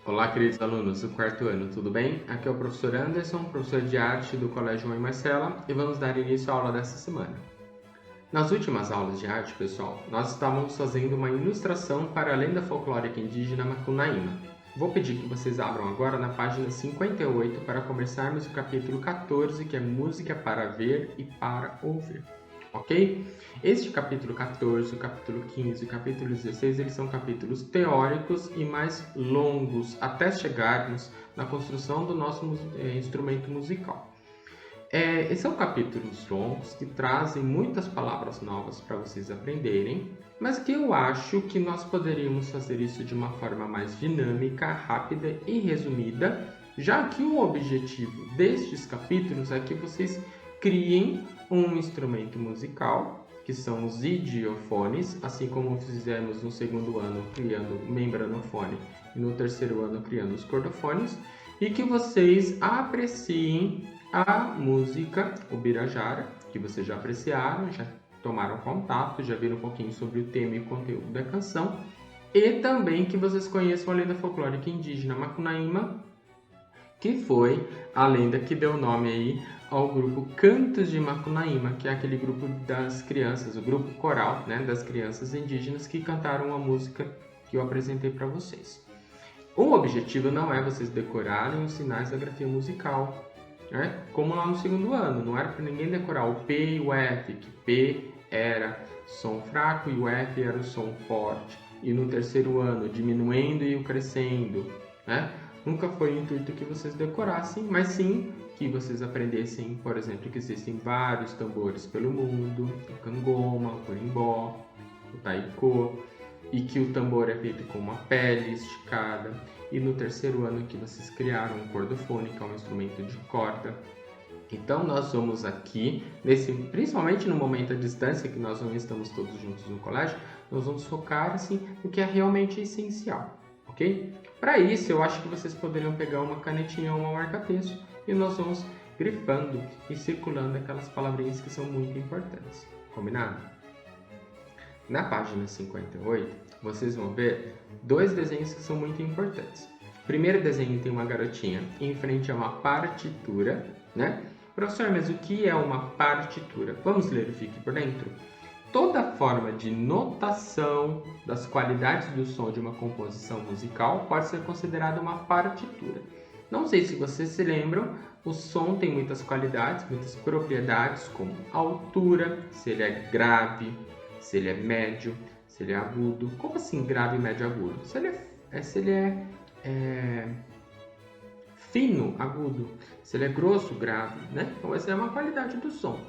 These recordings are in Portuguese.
Olá, queridos alunos do quarto ano, tudo bem? Aqui é o professor Anderson, professor de arte do Colégio Mãe Marcela, e vamos dar início à aula dessa semana. Nas últimas aulas de arte, pessoal, nós estávamos fazendo uma ilustração para a lenda folclórica indígena Macunaíma. Vou pedir que vocês abram agora na página 58 para começarmos o capítulo 14, que é Música para Ver e para Ouvir. Ok? Este capítulo 14, o capítulo 15 e o capítulo 16, eles são capítulos teóricos e mais longos, até chegarmos na construção do nosso instrumento musical. São capítulos longos que trazem muitas palavras novas para vocês aprenderem, mas que eu acho que nós poderíamos fazer isso de uma forma mais dinâmica, rápida e resumida, já que o objetivo destes capítulos é que vocês criem um instrumento musical, que são os idiofones, assim como fizemos no segundo ano criando o membranofone e no terceiro ano criando os cordofones, e que vocês apreciem a música, o Birajara, que vocês já apreciaram, já tomaram contato, já viram um pouquinho sobre o tema e o conteúdo da canção, e também que vocês conheçam a lenda folclórica indígena Macunaíma, que foi a lenda que deu nome aí ao grupo Cantos de Macunaíma, que é aquele grupo das crianças, o grupo coral, né, das crianças indígenas que cantaram a música que eu apresentei para vocês. O objetivo não é vocês decorarem os sinais da grafia musical, né? Como lá no segundo ano, não era para ninguém decorar o P e o F, que P era som fraco e o F era o som forte. E no terceiro ano, diminuindo e o crescendo, né? Nunca foi o intuito que vocês decorassem, mas sim que vocês aprendessem, por exemplo, que existem vários tambores pelo mundo, o cangoma, o corimbó, o taiko, e que o tambor é feito com uma pele esticada. E no terceiro ano que vocês criaram um cordofone, que é um instrumento de corda. Então nós vamos aqui, principalmente no momento à distância, que nós não estamos todos juntos no colégio, nós vamos focar assim, no que é realmente essencial, ok? Para isso, eu acho que vocês poderiam pegar uma canetinha ou uma marca-texto e nós vamos grifando e circulando aquelas palavrinhas que são muito importantes, combinado? Na página 58, vocês vão ver dois desenhos que são muito importantes. O primeiro desenho tem uma garotinha em frente a uma partitura, né? Professor, mas o que é uma partitura? Vamos ler o Fique por Dentro? Toda forma de notação das qualidades do som de uma composição musical pode ser considerada uma partitura. Não sei se vocês se lembram, o som tem muitas qualidades, muitas propriedades, como altura, se ele é grave, se ele é médio, se ele é agudo. Como assim grave, médio, agudo? Se ele é fino, agudo. Se ele é grosso, grave, né? Então essa é uma qualidade do som.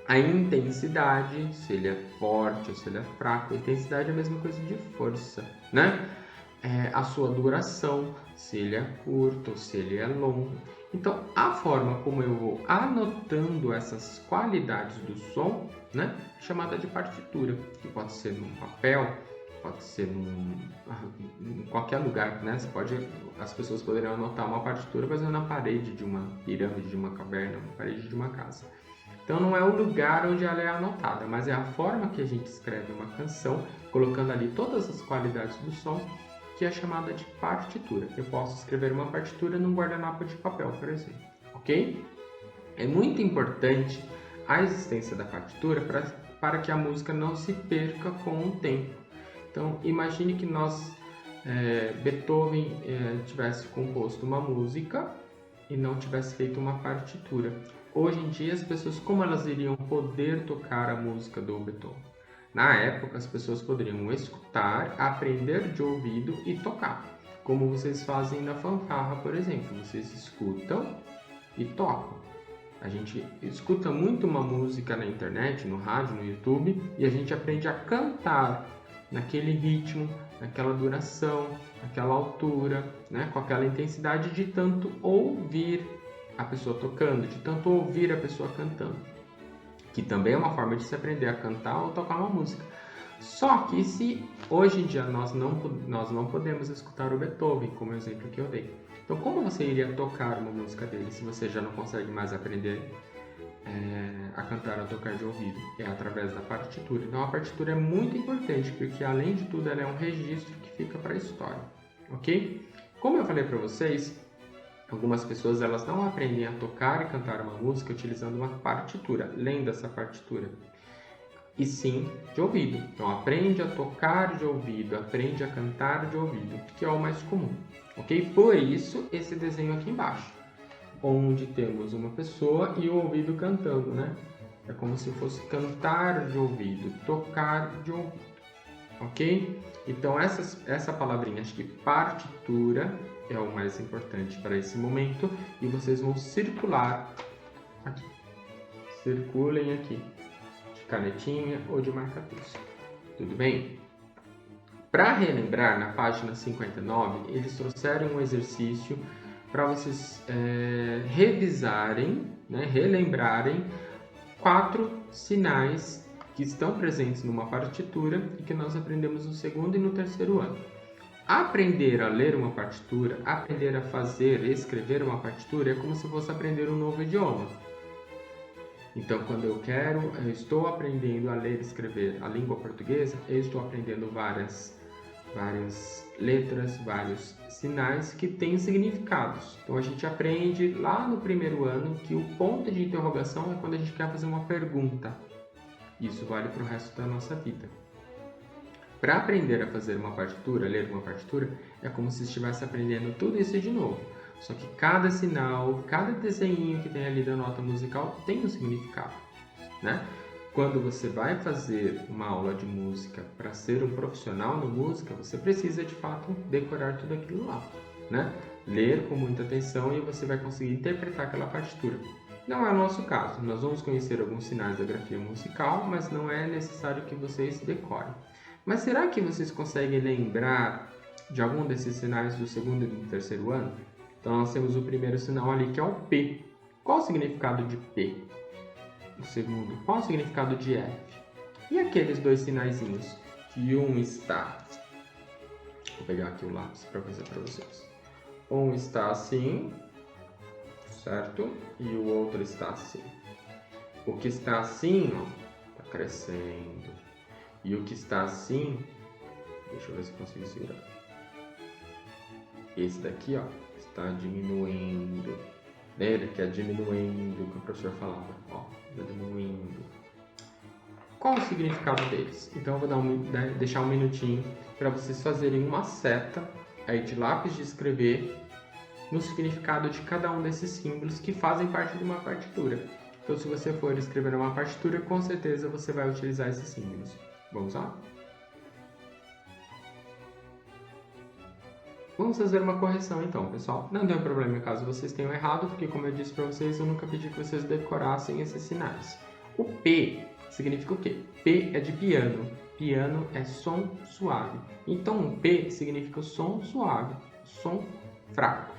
A intensidade, se ele é forte ou se ele é fraco. A intensidade é a mesma coisa de força, né? A sua duração, se ele é curto ou se ele é longo. Então, a forma como eu vou anotando essas qualidades do som, né, é chamada de partitura, que pode ser num papel, pode ser em qualquer lugar, né? As pessoas poderiam anotar uma partitura, mas na parede de uma pirâmide, de uma caverna, na parede de uma casa. Então não é o lugar onde ela é anotada, mas é a forma que a gente escreve uma canção, colocando ali todas as qualidades do som, que é chamada de partitura. Eu posso escrever uma partitura num guardanapo de papel, por exemplo, ok? É muito importante a existência da partitura para que a música não se perca com o tempo. Então, imagine que Beethoven tivesse composto uma música e não tivesse feito uma partitura. Hoje em dia, as pessoas, como elas iriam poder tocar a música do Beethoven? Na época, as pessoas poderiam escutar, aprender de ouvido e tocar, como vocês fazem na fanfarra, por exemplo. Vocês escutam e tocam. A gente escuta muito uma música na internet, no rádio, no YouTube, e a gente aprende a cantar naquele ritmo, naquela duração, naquela altura, né? Com aquela intensidade de tanto ouvir a pessoa tocando, de tanto ouvir a pessoa cantando, que também é uma forma de se aprender a cantar ou tocar uma música. Só que se hoje em dia nós não podemos escutar o Beethoven, como o exemplo que eu dei. Então, como você iria tocar uma música dele se você já não consegue mais aprender a cantar ou tocar de ouvido? É através da partitura. Então, a partitura é muito importante, porque além de tudo ela é um registro que fica para a história, ok? Como eu falei para vocês, algumas pessoas elas não aprendem a tocar e cantar uma música utilizando uma partitura, lendo essa partitura, e sim de ouvido. Então aprende a tocar de ouvido, aprende a cantar de ouvido, que é o mais comum, ok? Por isso esse desenho aqui embaixo, onde temos uma pessoa e o ouvido cantando, né? É como se fosse cantar de ouvido, tocar de ouvido, ok? Então essa palavrinha, acho que partitura, é o mais importante para esse momento, e vocês vão circular aqui. Circulem aqui, de canetinha ou de marca-texto. Tudo bem? Para relembrar, na página 59, eles trouxeram um exercício para vocês revisarem, né, relembrarem 4 sinais que estão presentes numa partitura e que nós aprendemos no segundo e no terceiro ano. Aprender a ler uma partitura, aprender a fazer, escrever uma partitura é como se fosse aprender um novo idioma. Então, quando eu estou aprendendo a ler e escrever a língua portuguesa, eu estou aprendendo várias letras, vários sinais que têm significados. Então, a gente aprende lá no primeiro ano que o ponto de interrogação é quando a gente quer fazer uma pergunta. Isso vale para o resto da nossa vida. Para aprender a fazer uma partitura, ler uma partitura, é como se estivesse aprendendo tudo isso de novo. Só que cada sinal, cada desenho que tem ali da nota musical tem um significado, né? Quando você vai fazer uma aula de música para ser um profissional na música, você precisa de fato decorar tudo aquilo lá, né? Ler com muita atenção e você vai conseguir interpretar aquela partitura. Não é o nosso caso, nós vamos conhecer alguns sinais da grafia musical, mas não é necessário que vocês decorem. Mas será que vocês conseguem lembrar de algum desses sinais do segundo e do terceiro ano? Então nós temos o primeiro sinal ali que é o P. Qual o significado de P? O segundo, qual o significado de F? E aqueles dois sinaizinhos que um está... Vou pegar aqui o lápis para fazer para vocês. Um está assim, certo? E o outro está assim. O que está assim, ó, está crescendo. E o que está assim, deixa eu ver se eu consigo segurar. Esse daqui, ó, está diminuindo. Lembra que é diminuindo que o professor falava, ó, está diminuindo. Qual o significado deles? Então eu vou deixar um minutinho para vocês fazerem uma seta aí de lápis de escrever no significado de cada um desses símbolos que fazem parte de uma partitura. Então se você for escrever uma partitura, com certeza você vai utilizar esses símbolos. Vamos lá? Vamos fazer uma correção então, pessoal. Não tem problema caso vocês tenham errado, porque como eu disse para vocês, eu nunca pedi que vocês decorassem esses sinais. O P significa o quê? P é de piano. Piano é som suave. Então, um P significa som suave, som fraco.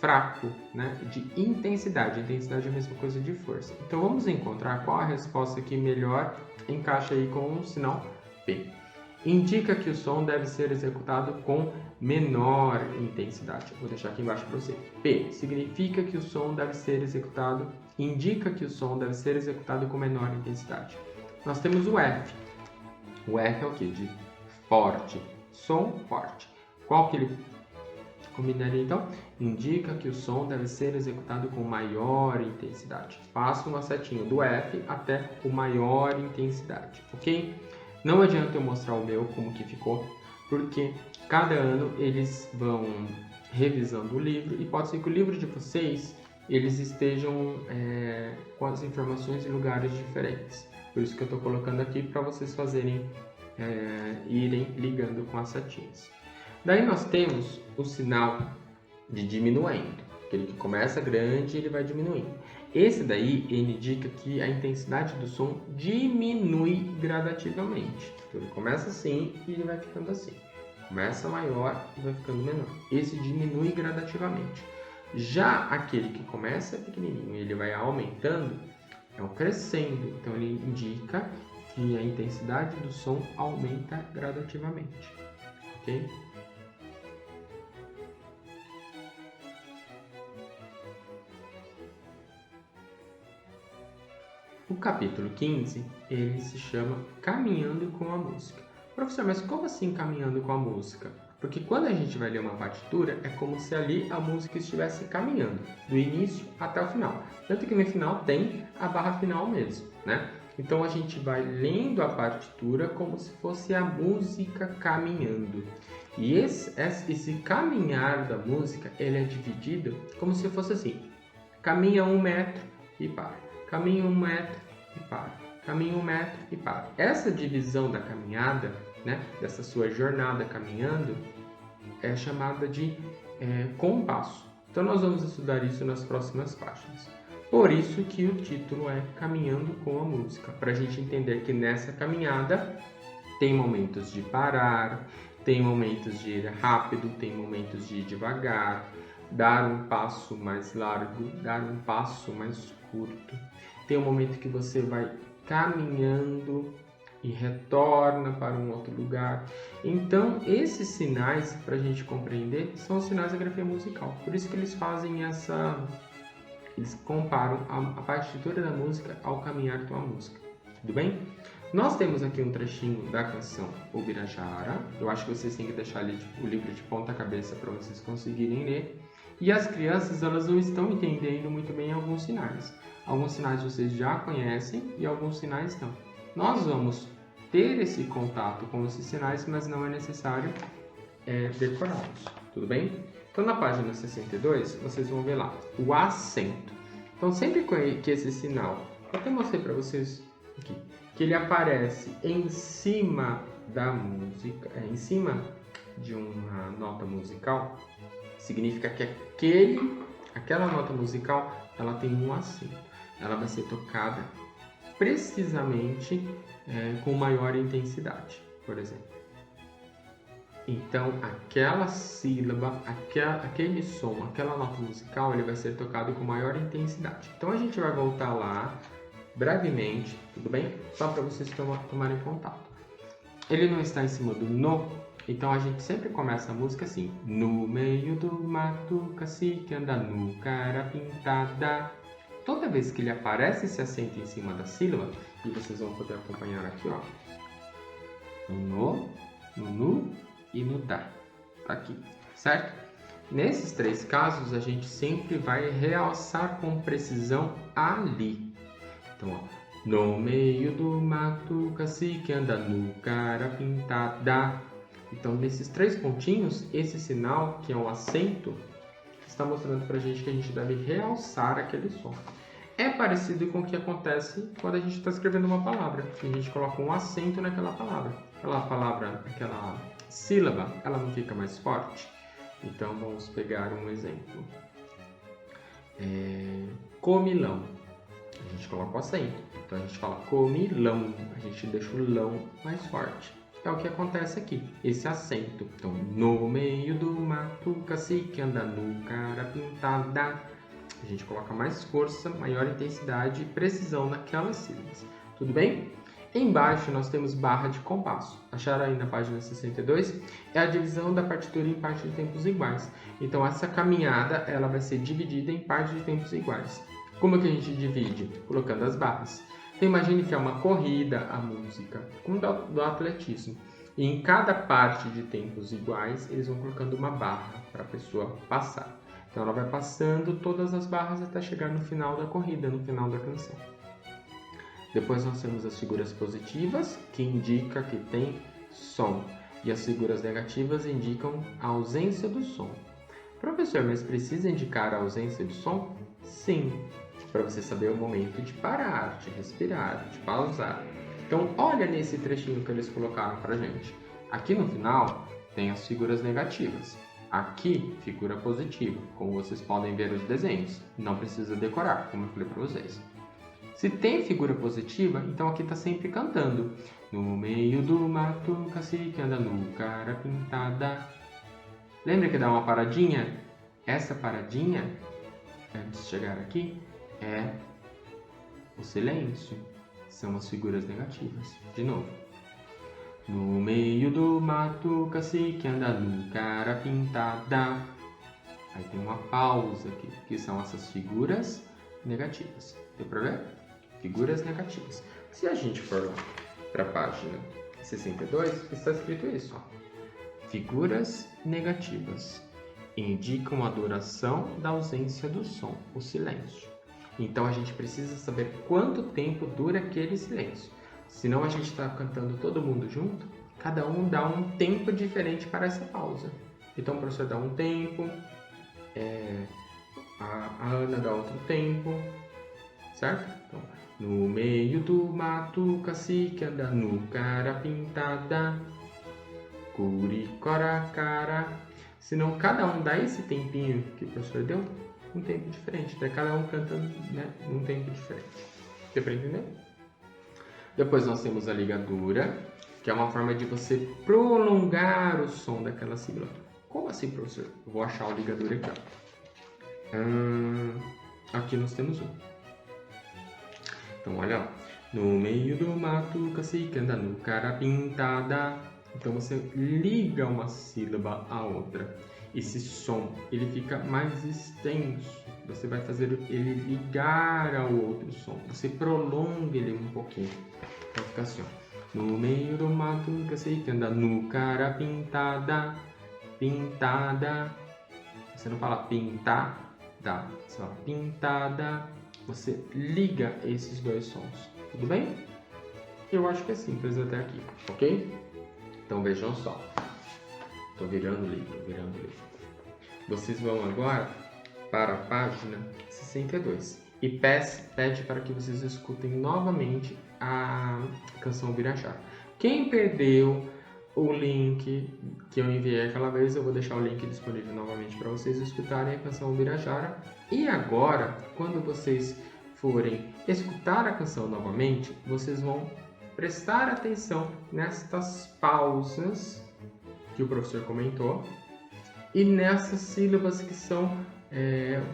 Fraco, né? De intensidade. Intensidade é a mesma coisa de força. Então, vamos encontrar qual a resposta que melhor encaixa aí com o sinal P. Indica que o som deve ser executado com menor intensidade. Vou deixar aqui embaixo para você. P significa que o som deve ser executado, indica que o som deve ser executado com menor intensidade. Nós temos o F. O F é o que? De forte. Som forte. Qual que ele combinaria então? Indica que o som deve ser executado com maior intensidade. Faça uma setinha do F até o maior intensidade, ok? Não adianta eu mostrar o meu como que ficou, porque cada ano eles vão revisando o livro e pode ser que o livro de vocês eles estejam com as informações em lugares diferentes. Por isso que eu estou colocando aqui para vocês fazerem, irem ligando com as setinhas. Daí nós temos o sinal de diminuindo, aquele que começa grande e ele vai diminuindo. Esse daí ele indica que a intensidade do som diminui gradativamente. Então ele começa assim e ele vai ficando assim. Começa maior e vai ficando menor. Esse diminui gradativamente. Já aquele que começa pequenininho e ele vai aumentando, é o crescendo. Então ele indica que a intensidade do som aumenta gradativamente. Ok? O capítulo 15, ele se chama Caminhando com a Música. Professor, mas como assim caminhando com a música? Porque quando a gente vai ler uma partitura, é como se ali a música estivesse caminhando, do início até o final. Tanto que no final tem a barra final mesmo, né? Então a gente vai lendo a partitura como se fosse a música caminhando. E esse caminhar da música, ele é dividido como se fosse assim: caminha 1 metro e para, caminha 1 metro e para, caminha 1 metro e para. Essa divisão da caminhada, né, dessa sua jornada caminhando, é chamada de compasso. Então nós vamos estudar isso nas próximas páginas. Por isso que o título é Caminhando com a Música, para a gente entender que nessa caminhada tem momentos de parar, tem momentos de ir rápido, tem momentos de ir devagar, dar um passo mais largo, dar um passo mais curto. Tem um momento que você vai caminhando e retorna para um outro lugar. Então, esses sinais, para a gente compreender, são os sinais da grafia musical. Por isso que eles fazem eles comparam a partitura da música ao caminhar com a música. Tudo bem? Nós temos aqui um trechinho da canção Ubirajara. Eu acho que vocês têm que deixar ali o livro de ponta cabeça para vocês conseguirem ler. E as crianças, elas não estão entendendo muito bem alguns sinais. Alguns sinais vocês já conhecem e alguns sinais não. Nós vamos ter esse contato com esses sinais, mas não é necessário decorá-los. Tudo bem? Então, na página 62, vocês vão ver lá o acento. Então, sempre que esse sinal, eu até mostrei para vocês aqui, que ele aparece em cima da música, em cima de uma nota musical, significa que aquela nota musical, ela tem um acento. Ela vai ser tocada precisamente com maior intensidade, por exemplo. Então, aquela sílaba, aquele som, aquela nota musical, ele vai ser tocado com maior intensidade. Então, a gente vai voltar lá brevemente, tudo bem? Só para vocês tomarem contato. Ele não está em cima do no, então a gente sempre começa a música assim: no meio do mato, cacique anda nu, cara pintada. Toda vez que ele aparece esse acento em cima da sílaba, e vocês vão poder acompanhar aqui, ó, no, no nu e no da, tá aqui, certo? Nesses três casos, a gente sempre vai realçar com precisão ali. Então, ó, no meio do mato, cacique anda nu, cara pintada. Então, nesses três pontinhos, esse sinal, que é um acento, está mostrando pra gente que a gente deve realçar aquele som. É parecido com o que acontece quando a gente está escrevendo uma palavra, que a gente coloca um acento naquela palavra. Aquela sílaba, ela não fica mais forte. Então, vamos pegar um exemplo. Comilão. A gente coloca o acento. Então, a gente fala comilão. A gente deixa o lão mais forte. É o que acontece aqui, esse acento. Então, no meio do mato, cacique anda nu, cara pintada. A gente coloca mais força, maior intensidade e precisão naquelas sílabas. Tudo bem? Embaixo nós temos barra de compasso. Acharam aí na página 62? É a divisão da partitura em partes de tempos iguais. Então essa caminhada ela vai ser dividida em partes de tempos iguais. Como que a gente divide? Colocando as barras. Então imagine que é uma corrida a música, como do atletismo. E em cada parte de tempos iguais, eles vão colocando uma barra para a pessoa passar. Então ela vai passando todas as barras até chegar no final da corrida, no final da canção. Depois nós temos as figuras positivas, que indica que tem som. E as figuras negativas indicam a ausência do som. Professor, mas precisa indicar a ausência de som? Sim, para você saber o momento de parar, de respirar, de pausar. Então olha nesse trechinho que eles colocaram para gente. Aqui no final tem as figuras negativas. Aqui, figura positiva, como vocês podem ver nos desenhos. Não precisa decorar, como eu falei para vocês. Se tem figura positiva, então aqui está sempre cantando. No meio do mato, cacique anda nu, cara pintada. Lembra que dá uma paradinha? Essa paradinha, antes de chegar aqui, é o silêncio. São as figuras negativas. De novo. No meio do mato, cacique anda nu, cara pintada. Aí tem uma pausa aqui, que são essas figuras negativas. Deu pra ver? Figuras negativas. Se a gente for lá para a página 62, está escrito isso, ó. Figuras negativas indicam a duração da ausência do som, o silêncio. Então a gente precisa saber quanto tempo dura aquele silêncio. Senão a gente está cantando todo mundo junto, cada um dá um tempo diferente para essa pausa. Então o professor dá um tempo, a Ana dá outro tempo, certo? Então, no meio do mato, cacique anda no cara pintada, curicoracara. Senão cada um dá esse tempinho que o professor deu, um tempo diferente. Daí cada um canta, né, num tempo diferente. Deu para entender? Depois nós temos a ligadura, que é uma forma de você prolongar o som daquela sílaba. Como assim, professor? Eu vou achar o ligadura aqui, ó. Aqui nós temos um. Então, olha, ó. No meio do mato, cacique anda no cara pintada. Então, você liga uma sílaba à outra. Esse som, ele fica mais extenso. Você vai fazer ele ligar ao outro som. Você prolonga ele um pouquinho. Então, fica assim, ó. No meio do mato, cacique anda no cara pintada. Pintada. Você não fala pintada, você fala pintada. Você liga esses dois sons. Tudo bem? Eu acho que é simples até aqui, ok? Então vejam só. Estou virando o livro. Vocês vão agora para a página 62 e pede para que vocês escutem novamente a canção Ubirajara. Quem perdeu o link que eu enviei aquela vez, eu vou deixar o link disponível novamente para vocês escutarem a canção Ubirajara. E agora, quando vocês forem escutar a canção novamente, vocês vão prestar atenção nestas pausas que o professor comentou e nessas sílabas que são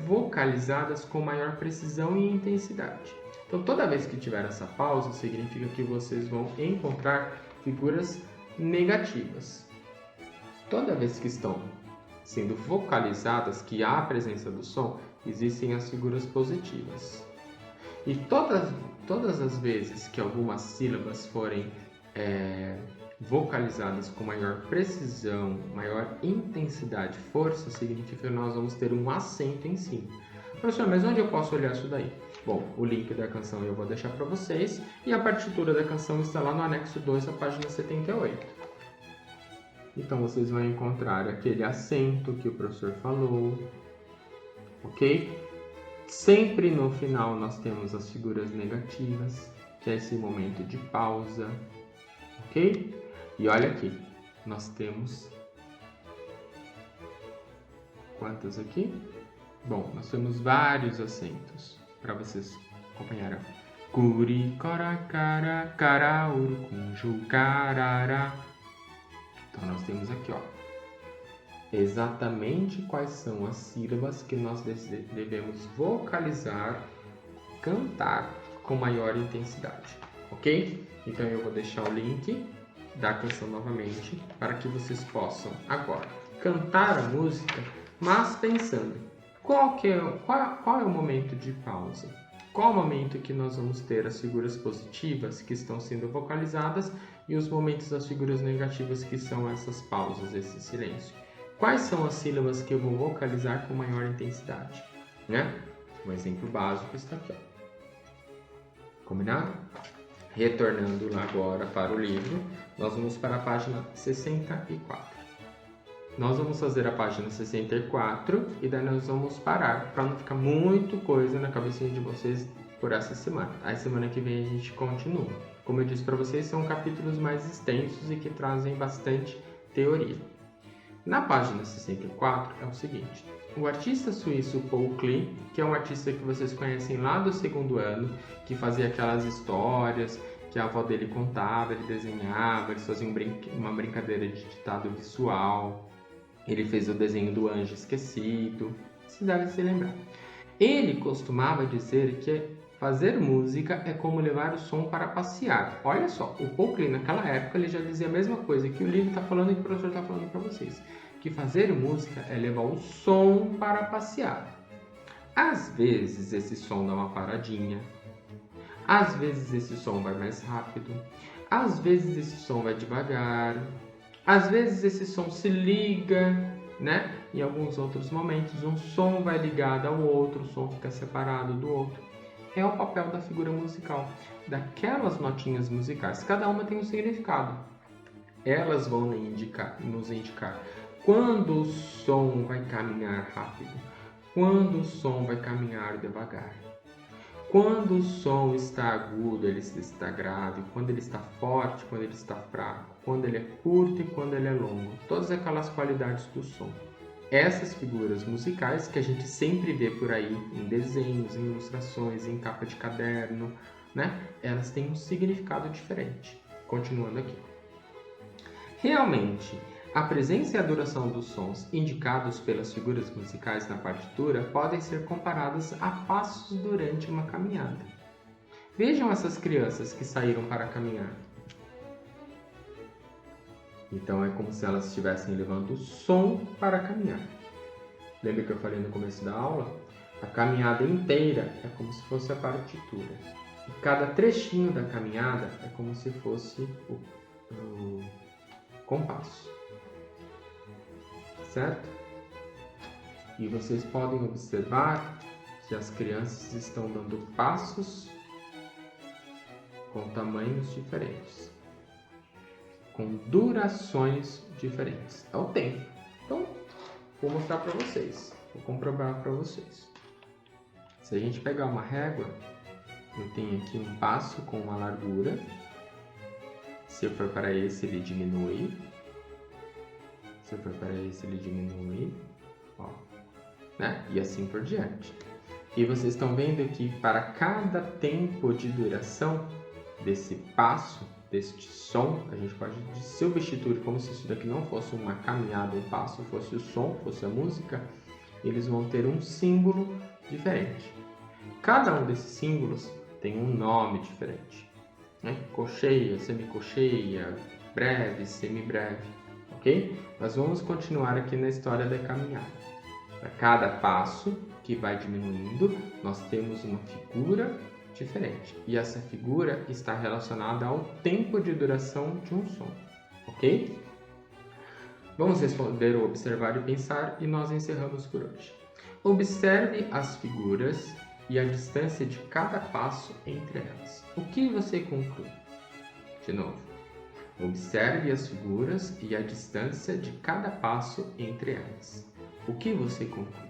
vocalizadas com maior precisão e intensidade. Então, toda vez que tiver essa pausa, significa que vocês vão encontrar figuras negativas. Toda vez que estão sendo vocalizadas, que há a presença do som, existem as figuras positivas. E todas as vezes que algumas sílabas forem vocalizadas com maior precisão, maior intensidade, força, significa que nós vamos ter um acento em cima. Professor, mas onde eu posso olhar isso daí? Bom, o link da canção eu vou deixar para vocês e a partitura da canção está lá no anexo 2, a página 78. Então vocês vão encontrar aquele acento que o professor falou, ok? Sempre no final nós temos as figuras negativas, que é esse momento de pausa, ok? E olha aqui, nós temos quantos aqui? Bom, nós temos vários acentos para vocês acompanharem. Curi, cora, cara, cara, urucunju, carará. Então nós temos aqui, ó, exatamente quais são as sílabas que nós devemos vocalizar, cantar com maior intensidade, ok? Então eu vou deixar o link da canção novamente para que vocês possam agora cantar a música, mas pensando qual é o momento de pausa, qual é o momento que nós vamos ter as figuras positivas que estão sendo vocalizadas e os momentos das figuras negativas que são essas pausas, esse silêncio. Quais são as sílabas que eu vou vocalizar com maior intensidade, né? Um exemplo básico está aqui, ó. Combinado? Retornando lá agora para o livro, nós vamos para a página 64. Nós vamos fazer a página 64 e daí nós vamos parar para não ficar muito coisa na cabecinha de vocês por essa semana. A semana que vem a gente continua. Como eu disse para vocês, são capítulos mais extensos e que trazem bastante teoria. Na página 64 é o seguinte: o artista suíço Paul Klee, que é um artista que vocês conhecem lá do segundo ano, que fazia aquelas histórias que a avó dele contava, ele desenhava, eles faziam uma brincadeira de ditado visual. Ele fez o desenho do anjo esquecido, se deve se lembrar. Ele costumava dizer que fazer música é como levar o som para passear. Olha só, o Paul Klee naquela época ele já dizia a mesma coisa que o livro está falando e que o professor está falando para vocês. Que fazer música é levar o som para passear. Às vezes esse som dá uma paradinha, às vezes esse som vai mais rápido, às vezes esse som vai devagar, Às vezes esse som se liga, né? Em alguns outros momentos um som vai ligado ao outro, o som fica separado do outro. É o papel da figura musical, daquelas notinhas musicais. Cada uma tem um significado. Elas vão nos indicar quando o som vai caminhar rápido, quando o som vai caminhar devagar. Quando o som está agudo, ele está grave. Quando ele está forte, quando ele está fraco. Quando ele é curto e quando ele é longo. Todas aquelas qualidades do som. Essas figuras musicais que a gente sempre vê por aí em desenhos, em ilustrações, em capa de caderno, né? Elas têm um significado diferente. Continuando aqui. Realmente, a presença e a duração dos sons indicados pelas figuras musicais na partitura podem ser comparadas a passos durante uma caminhada. Vejam essas crianças que saíram para caminhar. Então é como se elas estivessem levando o som para caminhar. Lembra que eu falei no começo da aula? A caminhada inteira é como se fosse a partitura. E cada trechinho da caminhada é como se fosse o compasso. Certo? E vocês podem observar que as crianças estão dando passos com tamanhos diferentes, com durações diferentes. É o tempo. Então, vou mostrar para vocês, vou comprovar para vocês. Se a gente pegar uma régua, eu tenho aqui um passo com uma largura. Se eu for para esse, ele diminui. Se eu for para esse, ele diminui, ó, né? E assim por diante. E vocês estão vendo que para cada tempo de duração desse passo, deste som, a gente pode substituir como se isso daqui não fosse uma caminhada, um passo, fosse o som, fosse a música, eles vão ter um símbolo diferente. Cada um desses símbolos tem um nome diferente, né? Cocheia, semicocheia, breve, semibreve. Ok? Nós vamos continuar aqui na história da caminhada. Para cada passo que vai diminuindo, nós temos uma figura diferente. E essa figura está relacionada ao tempo de duração de um som. Ok? Vamos responder o observar e pensar e nós encerramos por hoje. Observe as figuras e a distância de cada passo entre elas. O que você conclui? De novo. Observe as figuras e a distância de cada passo entre elas. O que você conclui?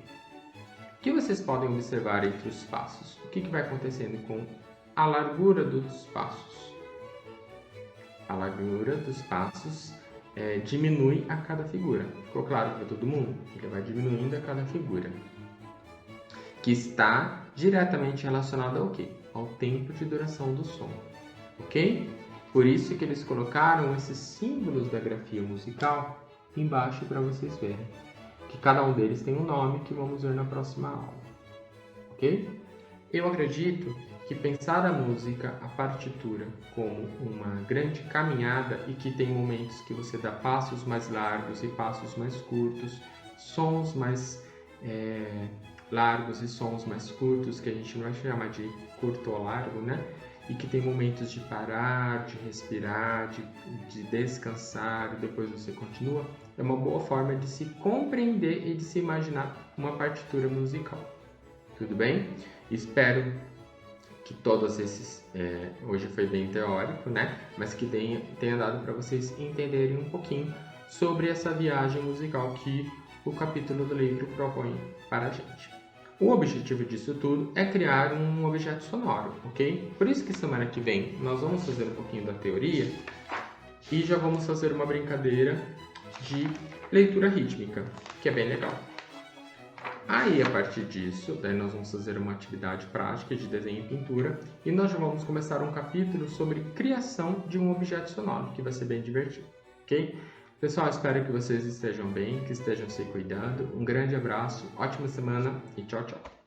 O que vocês podem observar entre os passos? O que vai acontecendo com a largura dos passos? A largura dos passos diminui a cada figura. Ficou claro para todo mundo? Ele vai diminuindo a cada figura. Que está diretamente relacionado ao quê? Ao tempo de duração do som. Ok? Por isso que eles colocaram esses símbolos da grafia musical embaixo para vocês verem. Que cada um deles tem um nome que vamos ver na próxima aula. Ok? Eu acredito que pensar a música, a partitura, como uma grande caminhada e que tem momentos que você dá passos mais largos e passos mais curtos, sons mais largos e sons mais curtos, que a gente não vai chamar de curto ou largo, né? E que tem momentos de parar, de respirar, de descansar e depois você continua, é uma boa forma de se compreender e de se imaginar uma partitura musical. Tudo bem? Espero que todos esses, hoje foi bem teórico, né? Mas que tenha dado para vocês entenderem um pouquinho sobre essa viagem musical que o capítulo do livro propõe para a gente. O objetivo disso tudo é criar um objeto sonoro, ok? Por isso que semana que vem nós vamos fazer um pouquinho da teoria e já vamos fazer uma brincadeira de leitura rítmica, que é bem legal. Aí, a partir disso, daí nós vamos fazer uma atividade prática de desenho e pintura e nós já vamos começar um capítulo sobre criação de um objeto sonoro, que vai ser bem divertido, ok? Pessoal, espero que vocês estejam bem, que estejam se cuidando. Um grande abraço, ótima semana e tchau, tchau!